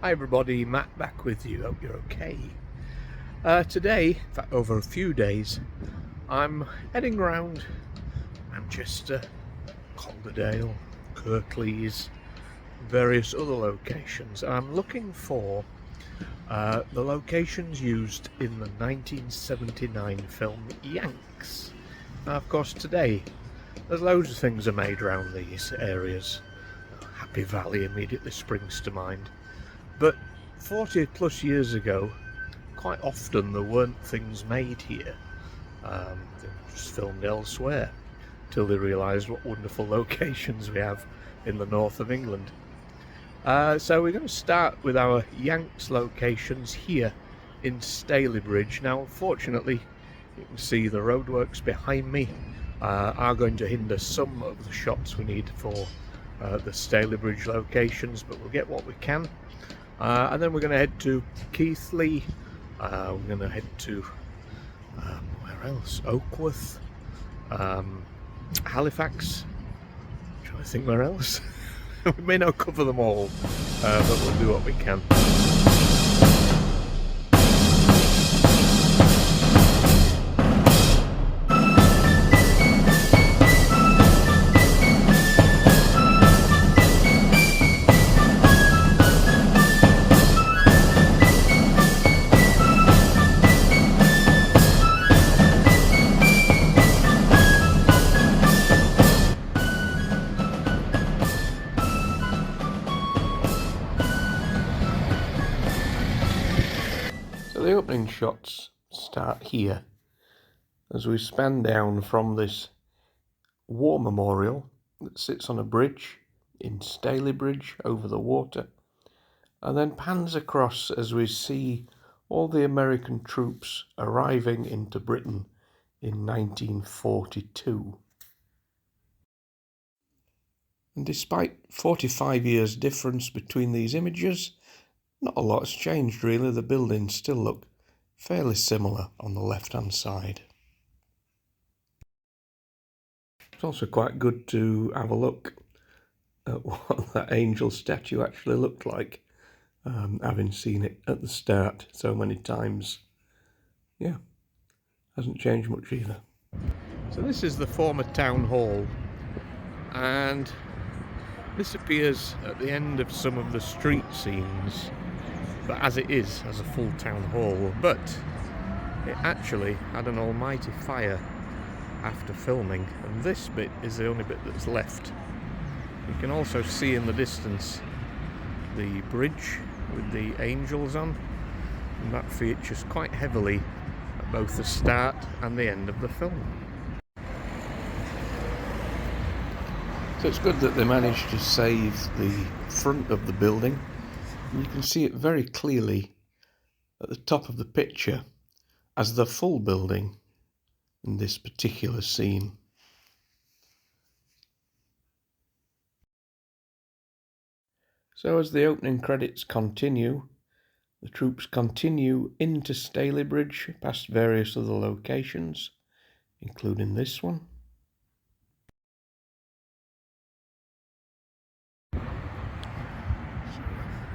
Hi everybody, Matt back with you. Hope you're okay. Today, in fact over a few days, I'm heading around Manchester, Calderdale, Kirklees, various other locations. I'm looking for the locations used in the 1979 film Yanks. Now, of course, today there's loads of things are made around these areas. Happy Valley immediately springs to mind. But 40 plus years ago, quite often there weren't things made here. They were just filmed elsewhere till they realised what wonderful locations we have in the north of England. So we're going to start with our Yanks locations here in Stalybridge. Now, unfortunately, you can see the roadworks behind me are going to hinder some of the shots we need for the Stalybridge locations, but we'll get what we can. And then we're going to head to Keighley. We're going to head to where else? Oakworth, Halifax. I'm trying to think where else. We may not cover them all, but we'll do what we can. The opening shots start here as we span down from this war memorial that sits on a bridge in Stalybridge over the water, and then pans across as we see all the American troops arriving into Britain in 1942. And despite 45 years difference between these images, not a lot has changed really. The buildings still look fairly similar on the left hand side. It's also quite good to have a look at what that angel statue actually looked like, having seen it at the start so many times. Yeah, hasn't changed much either. So this is the former town hall, and this appears at the end of some of the street scenes, but as it is as a full town hall. But it actually had an almighty fire after filming, and this bit is the only bit that's left. You can also see in the distance the bridge with the angels on, and that features quite heavily at both the start and the end of the film. So it's good that they managed to save the front of the building. You can see it very clearly at the top of the picture as the full building in this particular scene. So as the opening credits continue, the troops continue into Stalybridge past various other locations, including this one.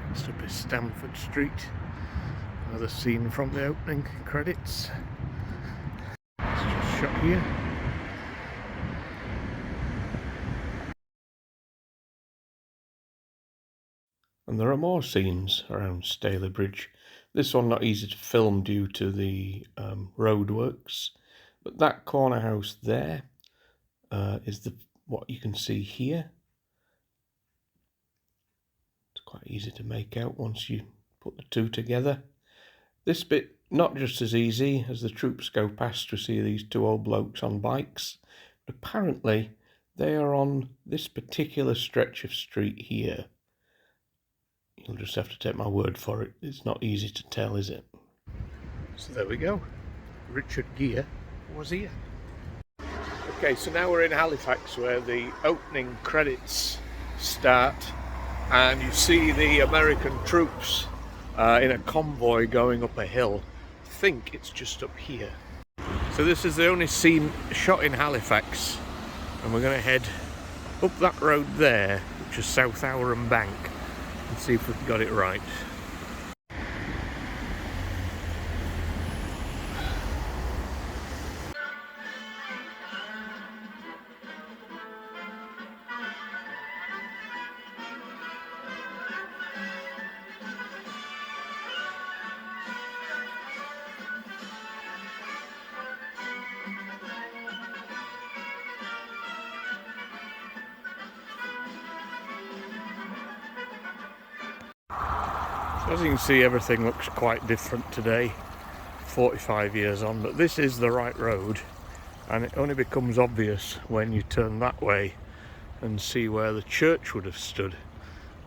Next up is Stamford Street, another scene from the opening credits. It's just shot here. And there are more scenes around Stalybridge. This one not easy to film due to the roadworks, but that corner house there is what you can see here. Quite easy to make out once you put the two together. This bit not just as easy. As the troops go past, we see these two old blokes on bikes, but apparently they are on this particular stretch of street here. You'll just have to take my word for it. It's not easy to tell, is it? So there we go. Richard Gere was here. Okay, so now we're in Halifax where the opening credits start, and you see the American troops in a convoy going up a hill. I think it's just up here. So this is the only scene shot in Halifax, and we're going to head up that road there, which is South Owerham Bank, and see if we've got it right. As you can see, everything looks quite different today, 45 years on, but this is the right road, and it only becomes obvious when you turn that way and see where the church would have stood,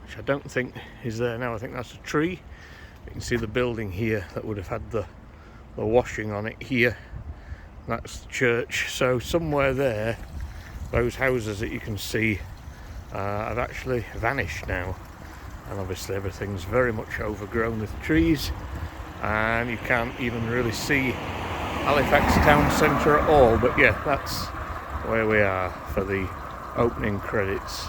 which I don't think is there now. I think that's a tree. You can see the building here that would have had the washing on it here. That's the church. So somewhere there, those houses that you can see have actually vanished now, and obviously everything's very much overgrown with trees, and you can't even really see Halifax town centre at all. But yeah, that's where we are for the opening credits.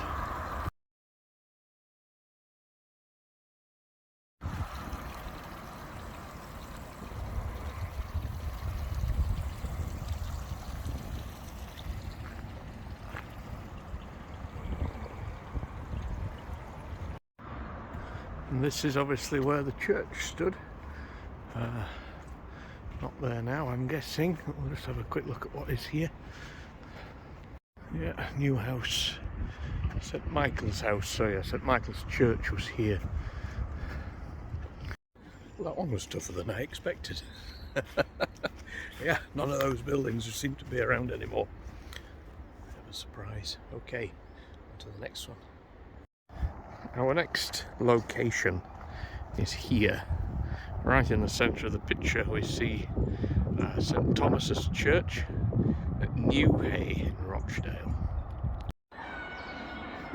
And this is obviously where the church stood. Not there now, I'm guessing. We'll just have a quick look at what is here. Yeah, new house. St Michael's house, so yeah, St Michael's church was here. Well, that one was tougher than I expected. Yeah, none of those buildings seem to be around anymore. Bit of a surprise. Okay, on to the next one. Our next location is here. Right in the centre of the picture we see St Thomas's Church at Newhay in Rochdale.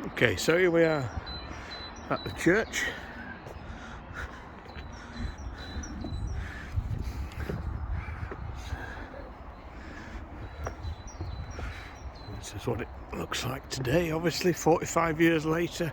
Okay, so here we are at the church. This is what it looks like today, obviously 45 years later.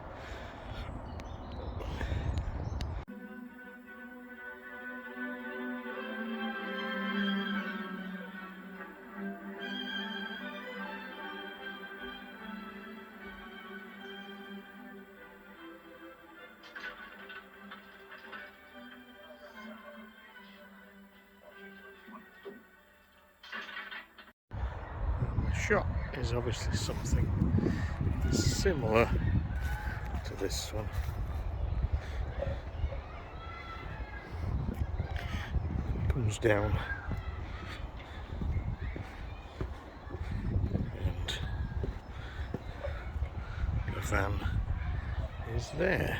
Shop is obviously something similar to this one. Comes down and the van is there.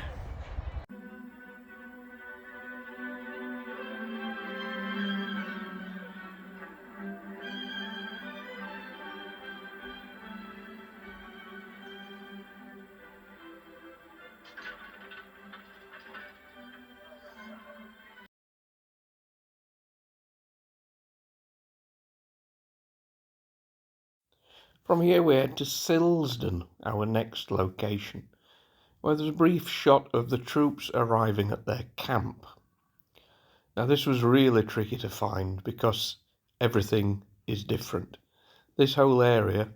From here we head to Silsden, our next location, where there's a brief shot of the troops arriving at their camp. Now this was really tricky to find because everything is different. This whole area,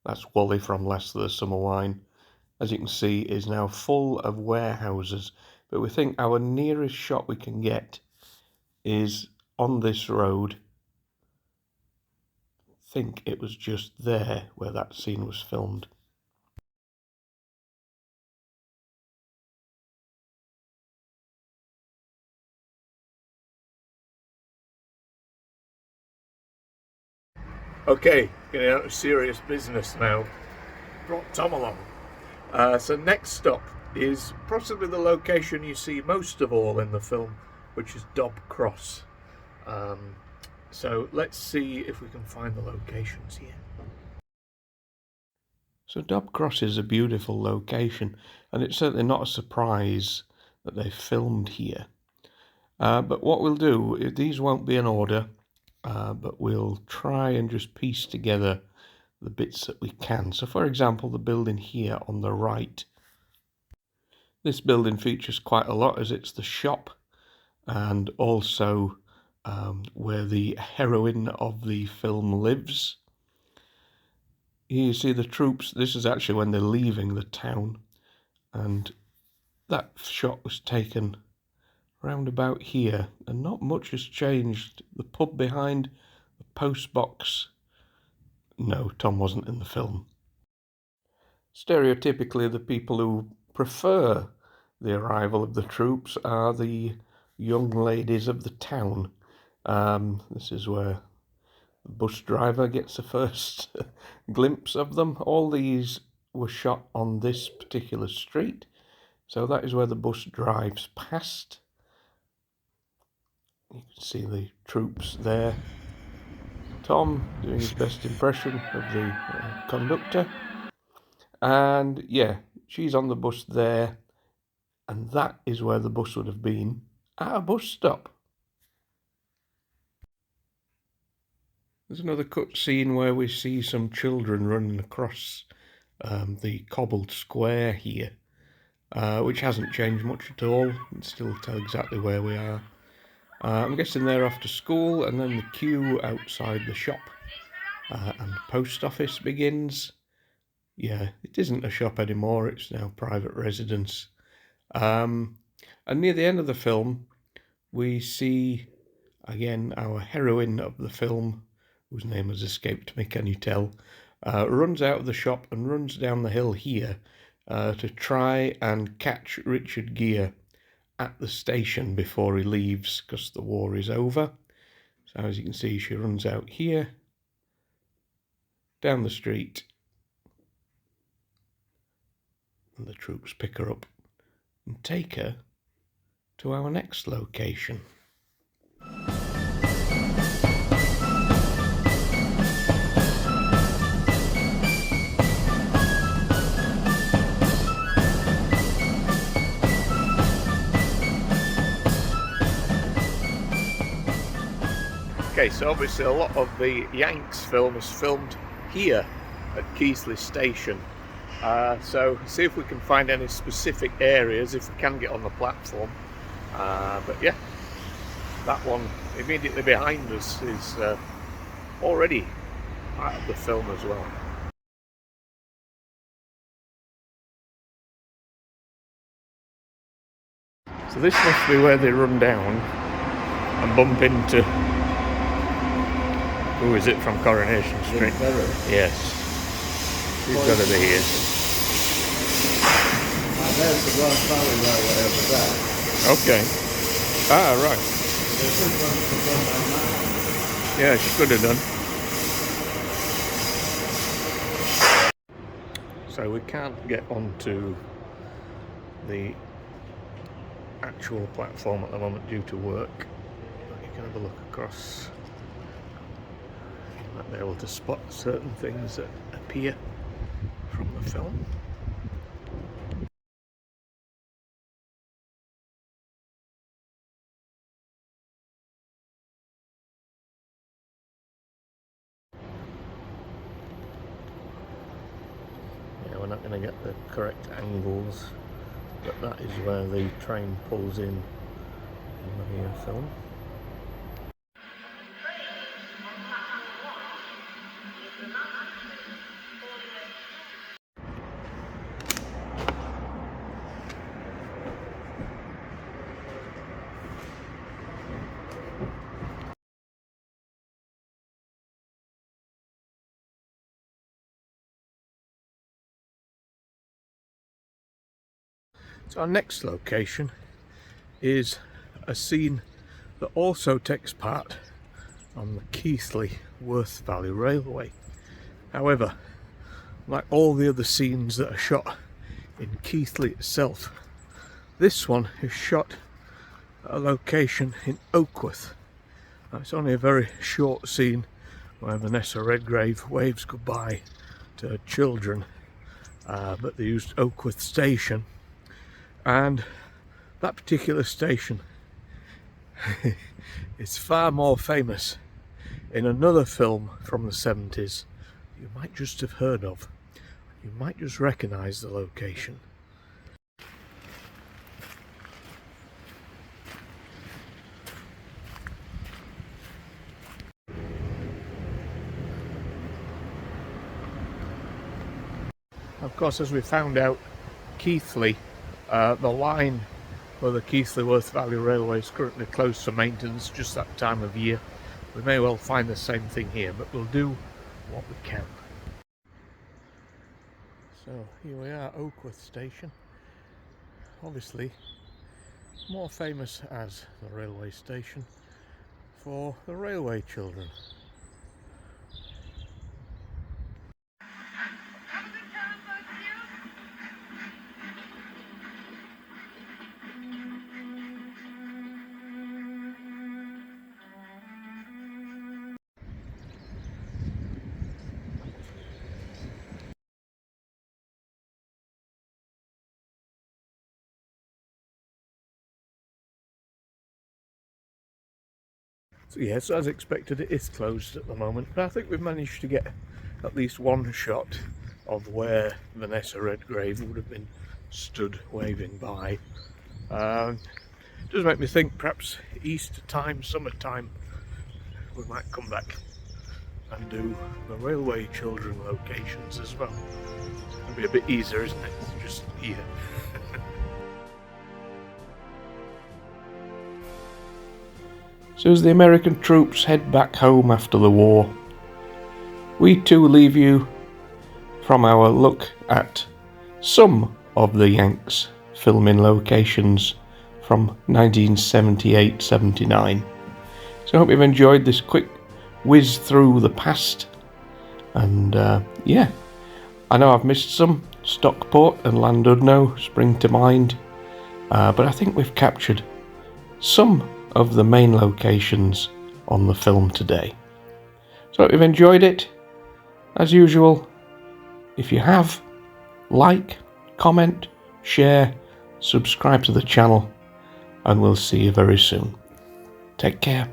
that's Whalley from Leicester, the summer wine, as you can see, is now full of warehouses, but we think our nearest shot we can get is on this road. I think it was just there where that scene was filmed. Okay, getting out of serious business now. Brought Tom along. So next stop is possibly the location you see most of all in the film, which is Dobcross. So let's see if we can find the locations here. So Dobcross is a beautiful location, and it's certainly not a surprise that they filmed here. But what we'll do, these won't be in order, but we'll try and just piece together the bits that we can. So for example, the building here on the right. This building features quite a lot as it's the shop and also where the heroine of the film lives. Here you see the troops. This is actually when they're leaving the town, and that shot was taken round about here, and not much has changed. The pub behind, the post box. No, Tom wasn't in the film. Stereotypically, the people who prefer the arrival of the troops are the young ladies of the town. This is where the bus driver gets a first glimpse of them. All these were shot on this particular street, so that is where the bus drives past. You can see the troops there. Tom doing his best impression of the conductor. And yeah, she's on the bus there, and that is where the bus would have been at a bus stop. There's another cut scene where we see some children running across the cobbled square here, which hasn't changed much at all. You can still tell exactly where we are. I'm guessing they're after school, and then the queue outside the shop and post office begins. Yeah, it isn't a shop anymore, it's now private residence. And near the end of the film, we see, again, our heroine of the film, whose name has escaped me, can you tell, runs out of the shop and runs down the hill here to try and catch Richard Gere at the station before he leaves, because the war is over. So as you can see, she runs out here, down the street, and the troops pick her up and take her to our next location. Okay, so obviously a lot of the Yanks film is filmed here at Keighley station. So see if we can find any specific areas, if we can get on the platform. But yeah, that one immediately behind us is already part of the film as well. So this must be where they run down and bump into, who is it from Coronation Street? Yes, she's got to be here. There's the Ross Valley Railway over there. Okay. Ah, right. Yeah, she could have done. So we can't get onto the actual platform at the moment due to work. But you can have a look across. You might be able to spot certain things that appear from the film. We're not going to get the correct angles, but that is where the train pulls in the film. So our next location is a scene that also takes part on the Keighley-Worth Valley Railway. However, like all the other scenes that are shot in Keighley itself, this one is shot at a location in Oakworth. Now, it's only a very short scene where Vanessa Redgrave waves goodbye to her children, but they used Oakworth Station. And that particular station is far more famous in another film from the 70s you might just have heard of. You might just recognise the location. Of course, as we found out, Keighley, the line for the Keighley-Worth Valley Railway is currently closed for maintenance just that time of year. We may well find the same thing here, but we'll do what we can. So here we are, Oakworth Station. obviously more famous as the railway station for the railway children. So yes, as expected, it is closed at the moment, but I think we've managed to get at least one shot of where Vanessa Redgrave would have been stood waving by. It does make me think perhaps Easter time, summertime, we might come back and do the railway children locations as well. It'll be a bit easier, isn't it? Just here. So as the American troops head back home after the war, we too leave you from our look at some of the Yanks filming locations from 1978-79. So I hope you've enjoyed this quick whiz through the past, and yeah, I know I've missed some. Stockport and Llandudno spring to mind, but I think we've captured some of the main locations on the film today. So if you've enjoyed it, as usual, if you have, like, comment, share, subscribe to the channel, and we'll see you very soon. Take care.